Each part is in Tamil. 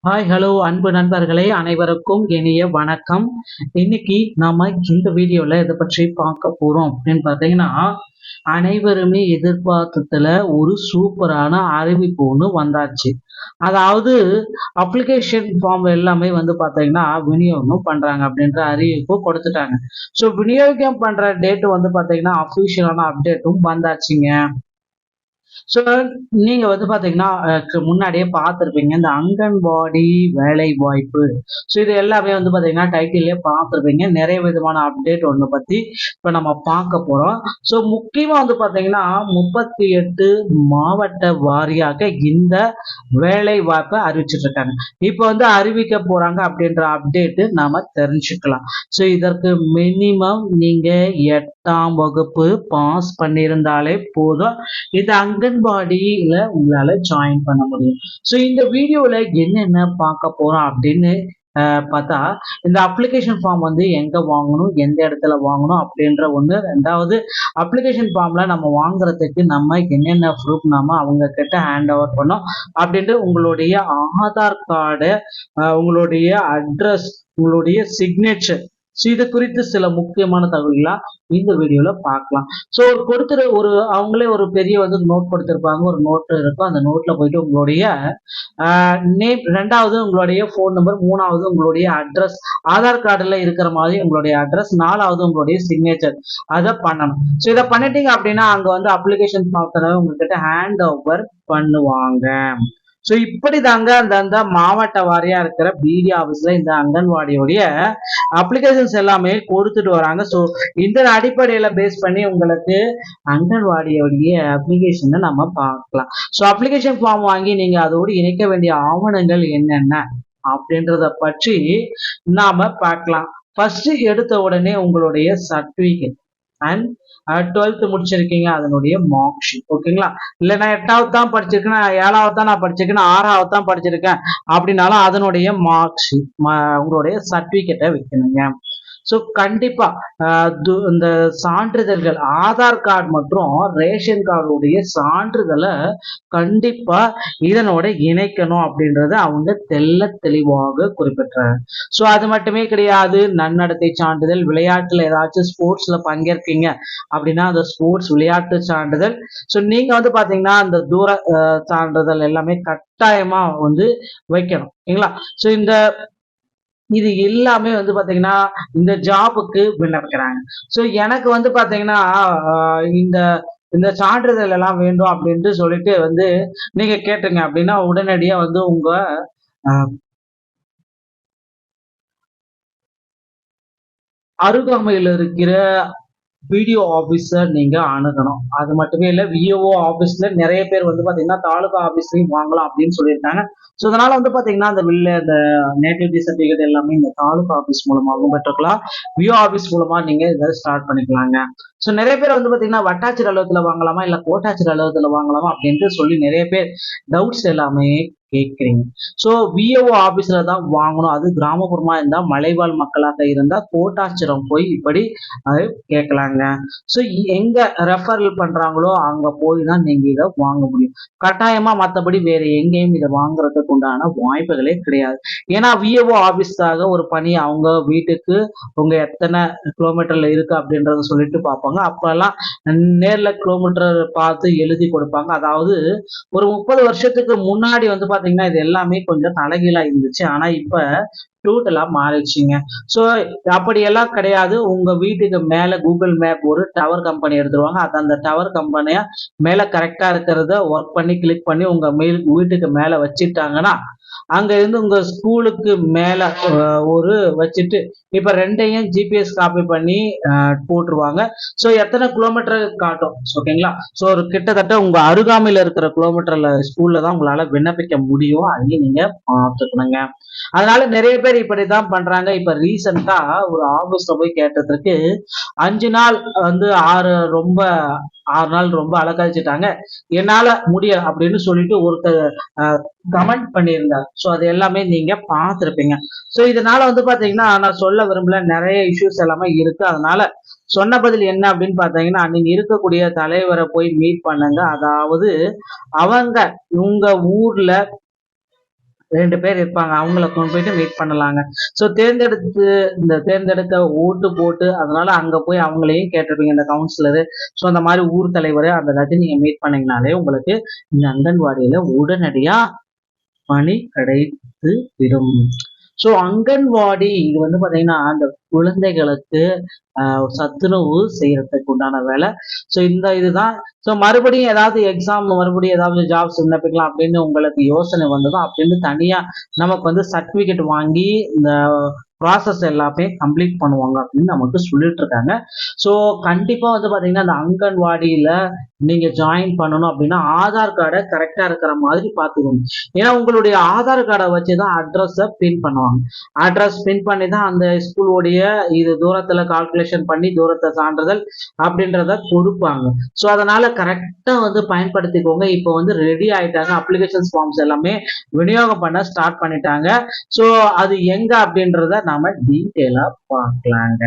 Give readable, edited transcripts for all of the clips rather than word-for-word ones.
ஹாய் ஹலோ அன்பு நண்பர்களே, அனைவருக்கும் இனிய வணக்கம். இன்னைக்கு நாம இந்த வீடியோல இதை பற்றி பார்க்க போறோம் அப்படின்னு பார்த்தீங்கன்னா, அனைவருமே எதிர்பார்த்ததுல ஒரு சூப்பரான அறிவிப்பு ஒன்று வந்தாச்சு. அதாவது அப்ளிகேஷன் ஃபார்ம் எல்லாமே வந்து பார்த்தீங்கன்னா விநியோகம் பண்றாங்க அப்படின்ற அறிவிப்பு கொடுத்துட்டாங்க. ஸோ விநியோகம் பண்ற டேட் வந்து பார்த்தீங்கன்னா அஃபிஷியலான அப்டேட்டும் வந்தாச்சுங்க. ஸோ நீங்க வந்து பாத்தீங்கன்னா முன்னாடியே பார்த்துருப்பீங்க இந்த அங்கன்வாடி வேலை வாய்ப்பு. ஸோ இது எல்லாமே வந்து பாத்தீங்கன்னா டைட்டிலே பார்த்துருப்பீங்க. நிறைய விதமான அப்டேட் ஒன்று பத்தி இப்போ நம்ம பார்க்க போறோம். ஸோ முக்கியமா வந்து பாத்தீங்கன்னா 38 மாவட்ட வாரியாக இந்த வேலை வாய்ப்பை அறிவிச்சிட்டு இருக்காங்க. இப்போ வந்து அறிவிக்க போறாங்க அப்படின்ற அப்டேட் நாம தெரிஞ்சுக்கலாம். ஸோ இதற்கு மினிமம் நீங்க 8ஆம் வகுப்பு பாஸ் பண்ணியிருந்தாலே போதும். இது அங்கன்வாடியில உங்களால ஜாயின் பண்ண முடியும். ஸோ இந்த வீடியோல என்னென்ன பார்க்க போறோம் அப்படின்னு பார்த்தா, இந்த அப்ளிகேஷன் ஃபார்ம் வந்து எங்க வாங்கணும், எந்த இடத்துல வாங்கணும் அப்படின்ற ஒண்ணு. ரெண்டாவது, அப்ளிகேஷன் ஃபார்ம்ல நம்ம வாங்குறதுக்கு நம்ம என்னென்ன ப்ரூஃப் நாம அவங்க கிட்ட ஹேண்ட் ஓவர் பண்ணோம் அப்படின்ட்டு உங்களுடைய ஆதார் கார்டு, உங்களுடைய அட்ரஸ், உங்களுடைய சிக்னேச்சர். ஸோ இது குறித்து சில முக்கியமான தகவல்களா இந்த வீடியோல பார்க்கலாம். ஸோ ஒரு அவங்களே ஒரு பெரிய வந்து நோட் கொடுத்திருப்பாங்க. ஒரு நோட் இருக்கும். அந்த நோட்ல போயிட்டு உங்களுடைய நேம், ரெண்டாவது உங்களுடைய ஃபோன் நம்பர், மூணாவது உங்களுடைய அட்ரஸ், ஆதார் கார்டுல இருக்கிற மாதிரி உங்களுடைய அட்ரஸ், நாலாவது உங்களுடைய சிக்னேச்சர் அதை பண்ணணும். ஸோ இதை பண்ணிட்டீங்க அப்படின்னா அங்க வந்து அப்ளிகேஷன் பார்க்கறவங்க உங்ககிட்ட ஹேண்ட் ஓவர் பண்ணுவாங்க. ஸோ இப்படி தாங்க அந்த மாவட்ட வாரியா இருக்கிற பிடி ஆஃபீஸ்ல இந்த அங்கன்வாடியோடைய அப்ளிகேஷன்ஸ் எல்லாமே கொடுத்துட்டு வராங்க. ஸோ இந்த அடிப்படையில பேஸ் பண்ணி உங்களுக்கு அங்கன்வாடியோடைய அப்ளிகேஷனை நம்ம பார்க்கலாம். ஸோ அப்ளிகேஷன் ஃபார்ம் வாங்கி நீங்க அதோடு இணைக்க வேண்டிய ஆவணங்கள் என்னென்ன அப்படின்றத பற்றி நாம பார்க்கலாம். ஃபர்ஸ்ட் எடுத்த உடனே உங்களுடைய சர்டிபிகேட் அண்ட் 12th முடிச்சிருக்கீங்க அதனுடைய மார்க் ஷீட். ஓகேங்களா? இல்ல நான் 8வது தான் படிச்சிருக்கேன், 7வது தான் நான் படிச்சிருக்கேன், 6வது தான் படிச்சிருக்கேன் அப்படின்னாலும் அதனுடைய மார்க் ஷீட், உங்களுடைய சர்டிபிகேட்டை வைக்கணுங்க. ஸோ கண்டிப்பா இந்த சான்றிதழ்கள், ஆதார் கார்டு மற்றும் ரேஷன் கார்டுடைய சான்றிதழை கண்டிப்பா இதனோட இணைக்கணும் அப்படின்றத அவங்க தெளிவாக குறிப்பிட்டாங்க. ஸோ அது மட்டுமே கிடையாது, நன்னடத்தை சான்றிதழ், விளையாட்டுல ஏதாச்சும் ஸ்போர்ட்ஸ்ல பங்கேற்கீங்க அப்படின்னா அந்த ஸ்போர்ட்ஸ் விளையாட்டு சான்றிதழ். ஸோ நீங்க வந்து பாத்தீங்கன்னா அந்த தூர சான்றிதழ் எல்லாமே கட்டாயமா வந்து வைக்கணும். சரிங்களா? ஸோ இது எல்லாமே வந்து பாத்தீங்கன்னா இந்த ஜாபுக்கு விண்ணப்பிக்கிறாங்க. ஸோ எனக்கு வந்து பாத்தீங்கன்னா இந்த இந்த சான்றிதழ் எல்லாம் வேண்டும் அப்படின்ட்டு சொல்லிட்டு வந்து நீங்க கேட்டுங்க அப்படின்னா உடனடியா வந்து உங்க அருகாமையில் இருக்கிற பிடிஓ ஆபீஸர் நீங்க அணுகணும். அது மட்டுமே இல்ல, விஓஓ ஆபீஸ்ல நிறைய பேர் வந்து பாத்தீங்கன்னா தாலுகா ஆபீஸ்லயும் வாங்கலாம் அப்படின்னு சொல்லியிருக்காங்க. ஸோ அதனால வந்து பாத்தீங்கன்னா இந்த நேட்டிவிட்டி சர்டிபிகேட் எல்லாமே இந்த தாலுகா ஆபீஸ் மூலமாகவும் பெற்றுக்கலாம். விஓ ஆபீஸ் மூலமா நீங்க இதை ஸ்டார்ட் பண்ணிக்கலாங்க. ஸோ நிறைய பேர் வந்து பாத்தீங்கன்னா வட்டாட்சியர் அலுவலகத்துல வாங்கலாமா இல்ல கோட்டாட்சியர் அலுவலகத்துல வாங்கலாமா அப்படின்ட்டு சொல்லி நிறைய பேர் டவுட்ஸ் எல்லாமே கேட்குறீங்க. ஸோ விஓஓ ஆபீஸ்ல தான் வாங்கணும். அது கிராமப்புறமா இருந்தா, மலைவாழ் மக்களாக இருந்தா கோட்டாட்சியரம் போய் இப்படி அது கேட்கலாங்க. ஸோ எங்க ரெஃபரல் பண்றாங்களோ அங்க போய் தான் நீங்க இதை வாங்க முடியும். கட்டாயமா மற்றபடி வேற எங்கேயும் இதை வாங்குறதுக்கு உண்டான வாய்ப்புகளே கிடையாது. ஏன்னா விஓஓ ஆபீஸ்க்காக ஒரு பணி அவங்க வீட்டுக்கு உங்க எத்தனை கிலோமீட்டர்ல இருக்கு அப்படின்றத சொல்லிட்டு பார்ப்பாங்க. அப்பெல்லாம் நேர்ல கிலோமீட்டர் பார்த்து எழுதி கொடுப்பாங்க. அதாவது ஒரு 30 வருஷத்துக்கு முன்னாடி வந்து பாத்தீங்கன்னா இது எல்லாமே கொஞ்சம் தலைகீழா இருந்துச்சு. ஆனா இப்ப டோட்டலா மாறிடுச்சுங்க. ஸோ அப்படியெல்லாம் கிடையாது. உங்க வீட்டுக்கு மேல கூகுள் மேப் ஒரு டவர் கம்பெனி எடுத்துருவாங்க. அது அந்த டவர் கம்பெனியா மேல கரெக்டா இருக்கிறத ஒர்க் பண்ணி கிளிக் பண்ணி உங்க வீட்டுக்கு மேல வச்சுட்டாங்கன்னா அங்க இருந்து உங்க ஸ்கூலுக்கு மேல ஒரு வச்சுட்டு இப்ப ரெண்டையும் ஜிபிஎஸ் காப்பி பண்ணி போட்டுருவாங்க. ஸோ எத்தனை கிலோமீட்டர் காட்டும். ஓகேங்களா? ஸோ ஒரு கிட்டத்தட்ட உங்க அருகாமையில இருக்கிற கிலோமீட்டர்ல ஸ்கூல்ல தான் உங்களால விண்ணப்பிக்க முடியும். அதையும் நீங்க பார்த்துக்கணுங்க. அதனால நிறைய பேர் இப்படிதான் பண்றாங்க. இப்ப ரீசெண்டா ஒரு ஆபீஸ்ல போய் கேட்டதுக்கு 5 நாள் வந்து 6 நாள் ரொம்ப அலக்கழிச்சிட்டாங்க, என்னால முடியல அப்படின்னு சொல்லிட்டு ஒருத்தர் கமெண்ட் பண்ணியிருந்தார். ஸோ அது எல்லாமே நீங்க பார்த்துருப்பீங்க. ஸோ இதனால வந்து பாத்தீங்கன்னா நான் சொல்ல விரும்பல, நிறைய இஷ்யூஸ் எல்லாமே இருக்கு. அதனால சொன்ன பதில் என்ன அப்படின்னு பாத்தீங்கன்னா, நீங்க இருக்கக்கூடிய தலைவரை போய் மீட் பண்ணுங்க. அதாவது அவங்க உங்க ஊர்ல 2 பேர் இருப்பாங்க. அவங்கள கொண்டு போயிட்டு மீட் பண்ணலாங்க. ஸோ தேர்ந்தெடுக்க ஓட்டு போட்டு அதனால அங்க போய் அவங்களையும் கேட்டிருப்பீங்க இந்த கவுன்சிலரு. ஸோ அந்த மாதிரி ஊர் தலைவர் அந்த எல்லாத்தையும் நீங்க மீட் பண்ணீங்கனாலே உங்களுக்கு இந்த அங்கன்வாடியில உடனடியா பணி கிடைத்து விடும். ஸோ அங்கன்வாடி இது வந்து பாத்தீங்கன்னா அந்த குழந்தைகளுக்கு சத்துணவு செய்யறதுக்கு உண்டான வேலை. ஸோ இந்த இதுதான். ஸோ மறுபடியும் ஏதாவது எக்ஸாம் மறுபடியும் ஏதாவது ஜாப்ஸ் விண்ணப்பிக்கலாம் அப்படின்னு உங்களுக்கு யோசனை வந்ததும் அப்படின்னு தனியா நமக்கு வந்து சர்டிபிகேட் வாங்கி இந்த ப்ராசஸ் எல்லாமே கம்ப்ளீட் பண்ணுவாங்க அப்படின்னு நமக்கு சொல்லிட்டு இருக்காங்க. ஸோ கண்டிப்பா வந்து பாத்தீங்கன்னா அந்த அங்கன்வாடியில நீங்க ஜாயின் பண்ணணும் அப்படின்னா ஆதார் கார்டை கரெக்டா இருக்கிற மாதிரி பார்த்துக்கணும். ஏன்னா உங்களுடைய ஆதார் கார்டை வச்சுதான் அட்ரஸை பின் பண்ணுவாங்க. அட்ரஸ் பின் பண்ணி தான் அந்த ஸ்கூலுடைய இது தூரத்துல கால்குலேஷன் பண்ணி தூரத்தை சான்றிதழ் அப்படின்றத கொடுப்பாங்க. ஸோ அதனால கரெக்டா வந்து பயன்படுத்திக்கோங்க. இப்போ வந்து ரெடி ஆயிட்டாங்க, அப்ளிகேஷன் ஃபார்ம்ஸ் எல்லாமே விநியோகம் பண்ண ஸ்டார்ட் பண்ணிட்டாங்க. ஸோ அது எங்க அப்படின்றத நாம டீட்டெயிலா பார்க்கலாங்க.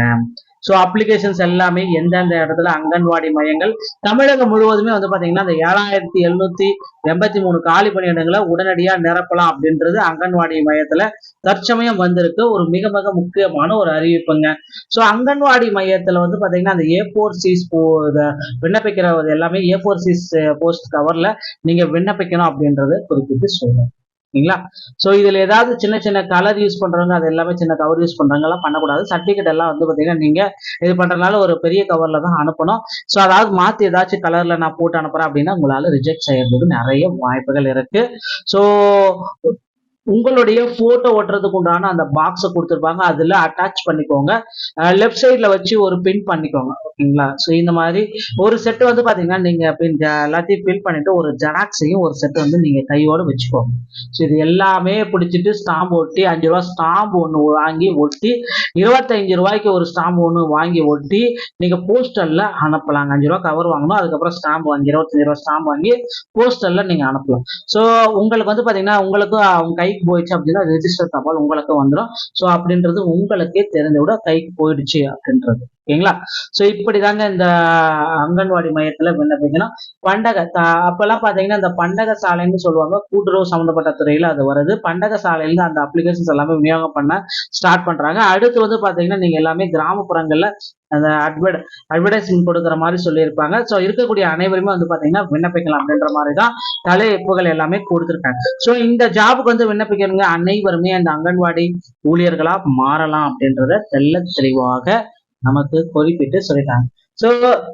ஸோ அப்ளிகேஷன்ஸ் எல்லாமே எந்தெந்த இடத்துல அங்கன்வாடி மையங்கள் தமிழகம் முழுவதுமே வந்து பாத்தீங்கன்னா அந்த 7783 காலி பணியிடங்களை உடனடியா நிரப்பலாம் அப்படின்றது அங்கன்வாடி மையத்துல தற்சமயம் வந்திருக்கு ஒரு மிக மிக முக்கியமான ஒரு அறிவிப்புங்க. ஸோ அங்கன்வாடி மையத்துல வந்து பாத்தீங்கன்னா அந்த A4 விண்ணப்பிக்கிறது எல்லாமே A4 போஸ்ட் கவர்ல நீங்க விண்ணப்பிக்கணும் அப்படின்றத குறிப்பிட்டு சொல்லுங்க. சரிங்களா? ஸோ இதுல ஏதாவது சின்ன சின்ன கலர் யூஸ் பண்றவங்க அது எல்லாமே சின்ன கவர் யூஸ் பண்றவங்க எல்லாம் பண்ணக்கூடாது. சர்டிபிகேட் எல்லாம் வந்து பாத்தீங்கன்னா நீங்க இது பண்றதுனால ஒரு பெரிய கவர்ல தான் அனுப்பணும். ஸோ அதாவது மாத்தி ஏதாச்சும் கலர்ல நான் போட்டு அனுப்புறேன் அப்படின்னா உங்களால ரிஜெக்ட் செய்யறதுக்கு நிறைய வாய்ப்புகள் இருக்கு. ஸோ உங்களுடைய போட்டோ ஒட்டுறதுக்கு உண்டான அந்த பாக்ஸை கொடுத்துருப்பாங்க, அதுல அட்டாச் பண்ணிக்கோங்க. லெஃப்ட் சைட்ல வச்சு ஒரு பின் பண்ணிக்கோங்க. ஓகேங்களா? ஸோ இந்த மாதிரி ஒரு செட் வந்து பாத்தீங்கன்னா நீங்க எல்லாத்தையும் ஃபில் பண்ணிட்டு ஒரு ஜெராக்ஸையும் ஒரு செட் வந்து நீங்க கையோட வச்சுக்கோங்க. ஸோ இது எல்லாமே பிடிச்சிட்டு ஸ்டாம்ப் ஒட்டி 5 ரூபா ஸ்டாம்ப் ஒன்று வாங்கி ஒட்டி 25 ரூபாய்க்கு ஒரு ஸ்டாம்ப் ஒன்று வாங்கி ஒட்டி நீங்க போஸ்டர்ல அனுப்பலாங்க. 5 ரூபா கவர் வாங்கணும், அதுக்கப்புறம் ஸ்டாம்ப் வாங்கி 25 ரூபா ஸ்டாம்ப் வாங்கி போஸ்டர்ல நீங்க அனுப்பலாம். ஸோ உங்களுக்கு வந்து பாத்தீங்கன்னா உங்களுக்கு அவங்க கைக்கு போயிடுச்சு அப்படின்னா ரெஜிஸ்டர் தபால் உங்களுக்கு வந்துடும். ஸோ அப்படின்றது உங்களுக்கே தெரிந்து விட கைக்கு போயிடுச்சு அப்படின்றது. ஓகேங்களா? ஸோ இப்படிதாங்க இந்த அங்கன்வாடி மையத்துல விண்ணப்பிக்கணும். அப்பெல்லாம் பாத்தீங்கன்னா இந்த பண்டக சாலைன்னு சொல்லுவாங்க, கூட்டுறவு சம்பந்தப்பட்ட துறையில அது வருது. பண்டக சாலையில அந்த அப்ளிகேஷன்ஸ் எல்லாமே விநியோகம் பண்ண ஸ்டார்ட் பண்றாங்க. அடுத்து வந்து பாத்தீங்கன்னா நீங்க எல்லாமே கிராமப்புறங்கள்ல அந்த அட்வர்டைஸ்மெண்ட் கொடுக்குற மாதிரி சொல்லியிருப்பாங்க. ஸோ இருக்கக்கூடிய அனைவருமே வந்து பாத்தீங்கன்னா விண்ணப்பிக்கலாம் அப்படின்ற மாதிரி தான் தலைப்புகள் எல்லாமே கொடுத்துருக்காங்க. ஸோ இந்த ஜாபுக்கு வந்து விண்ணப்பிக்கிறவங்க அனைவருமே அந்த அங்கன்வாடி ஊழியர்களா மாறலாம் அப்படின்றத தெளிவாக நமக்கு குறிப்பிட்டு சொல்லிட்டாங்க. ஸோ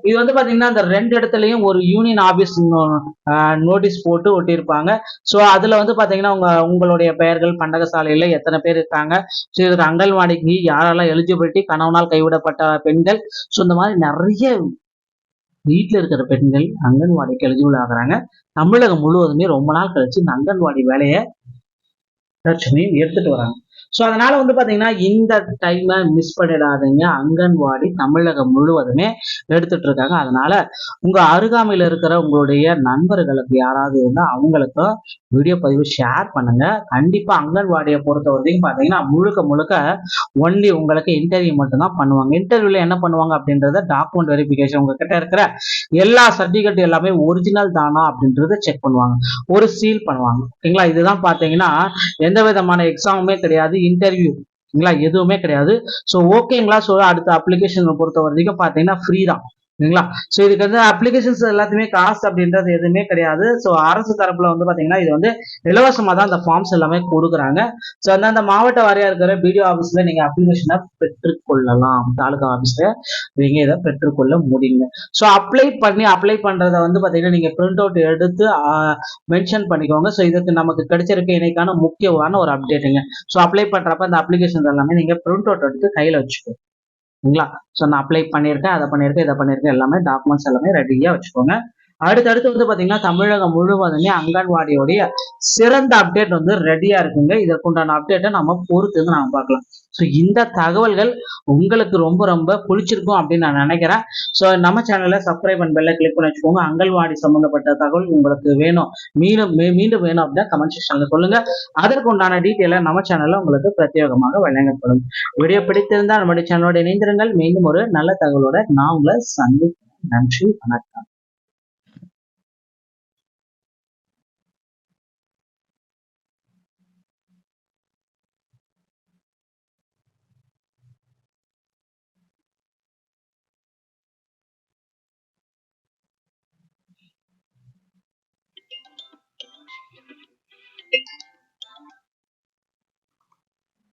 இது வந்து பாத்தீங்கன்னா இந்த 2 இடத்துலயும் ஒரு யூனியன் ஆபீஸ் நோட்டீஸ் போட்டு ஒட்டியிருப்பாங்க. ஸோ அதுல வந்து பாத்தீங்கன்னா உங்களுடைய பெயர்கள், பண்டகசாலையில எத்தனை பேர் இருக்காங்க, ஸோ இதுக்கு அங்கன்வாடிக்கு யாரெல்லாம் எலிஜிபிலிட்டி, கணவனால் கைவிடப்பட்ட பெண்கள், ஸோ இந்த மாதிரி நிறைய வீட்டுல இருக்கிற பெண்கள் அங்கன்வாடிக்கு எலிஜிபிள் ஆகுறாங்க. தமிழகம் முழுவதுமே ரொம்ப நாள் கழிச்சு இந்த அங்கன்வாடி வேலையை தற்சமயம் எடுத்துட்டு வராங்க. ஸோ அதனால வந்து பாத்தீங்கன்னா இந்த டைமை மிஸ் பண்ணிடாதீங்க. அங்கன்வாடி தமிழகம் முழுவதுமே எடுத்துட்டு இருக்காங்க. அதனால உங்க அருகாமையில் இருக்கிற உங்களுடைய நண்பர்களுக்கு யாராவது இருந்தா அவங்களுக்கு வீடியோ பதிவு ஷேர் பண்ணுங்க. கண்டிப்பா அங்கன்வாடியை பொறுத்த வரைக்கும் பாத்தீங்கன்னா முழுக்க ஒன்லி உங்களுக்கு இன்டர்வியூ மட்டும் தான் பண்ணுவாங்க. இன்டர்வியூல என்ன பண்ணுவாங்க அப்படின்றத டாக்குமெண்ட் வெரிஃபிகேஷன், உங்ககிட்ட இருக்கிற எல்லா சர்டிபிகேட் எல்லாமே ஒரிஜினல் தானா அப்படின்றத செக் பண்ணுவாங்க, ஒரு சீல் பண்ணுவாங்க. ஓகேங்களா? இதுதான் பாத்தீங்கன்னா எந்த விதமான எக்ஸாமுமே கிடையாது, இன்டர்வியூ எதுவுமே கிடையாது. ஸோ ஓகேங்களா? ஸோ அடுத்த அப்ளிகேஷன் பொறுத்த வரைக்கும் பாத்தீங்கன்னா ஃப்ரீ தான். சரிங்களா? ஸோ இதுக்கு வந்து அப்ளிகேஷன்ஸ் எல்லாத்தையுமே காசு அப்படின்றது எதுவுமே கிடையாது. ஸோ அரசு தரப்புல வந்து பாத்தீங்கன்னா இது வந்து இலவசமா தான் அந்த ஃபார்ம்ஸ் எல்லாமே கொடுக்குறாங்க. ஸோ அந்த மாவட்ட வாரியா இருக்கிற பிடிஓ ஆஃபீஸ்ல நீங்க அப்ளிகேஷனை பெற்றுக்கொள்ளலாம். தாலுகா ஆஃபீஸ்ல நீங்க இதை பெற்றுக்கொள்ள முடியுங்க. ஸோ அப்ளை பண்றதை வந்து பாத்தீங்கன்னா நீங்க பிரிண்ட் அவுட் எடுத்து மென்ஷன் பண்ணிக்கோங்க. ஸோ இதுக்கு நமக்கு கிடைச்சிருக்க இணைக்கான முக்கியமான ஒரு அப்டேட்டுங்க. ஸோ அப்ளை பண்றப்ப அந்த அப்ளிகேஷன் எல்லாமே நீங்க பிரிண்ட் அவுட் எடுத்து கையில வச்சுக்கோங்க. ஸோ நான் அப்ளை பண்ணியிருக்கேன், அதை பண்ணியிருக்கேன், இதை பண்ணியிருக்கேன், எல்லாமே டாக்குமெண்ட்ஸ் எல்லாமே ரெடியா வச்சுக்கோங்க. அடுத்தடுத்து வந்து பாத்தீங்கன்னா தமிழகம் முழுவதுமே அங்கன்வாடியோடைய சிறந்த அப்டேட் வந்து ரெடியா இருக்குங்க. இதற்குண்டான அப்டேட்டை நம்ம பொறுத்து நாம பார்க்கலாம். ஸோ இந்த தகவல்கள் உங்களுக்கு ரொம்ப பிடிச்சிருக்கும் அப்படின்னு நான் நினைக்கிறேன். ஸோ நம்ம சேனலை சப்ஸ்கிரைப் பண்ண பெல்லை கிளிக் பண்ணி வச்சுக்கோங்க. அங்கன்வாடி சம்பந்தப்பட்ட தகவல் உங்களுக்கு வேணும், மீண்டும் வேணும் அப்படின்னா கமெண்ட் செக்ஷன்ல சொல்லுங்க. அதற்கு உண்டான டீட்டெயிலை நம்ம சேனல்ல உங்களுக்கு பிரத்யேகமாக வழங்கப்படும். வீடியோ பிடித்திருந்தால் நம்முடைய சேனலோட இணைந்திருங்கள். மீண்டும் ஒரு நல்ல தகவலோட நான் உங்களை சந்திக்கிறேன். நன்றி, வணக்கம்.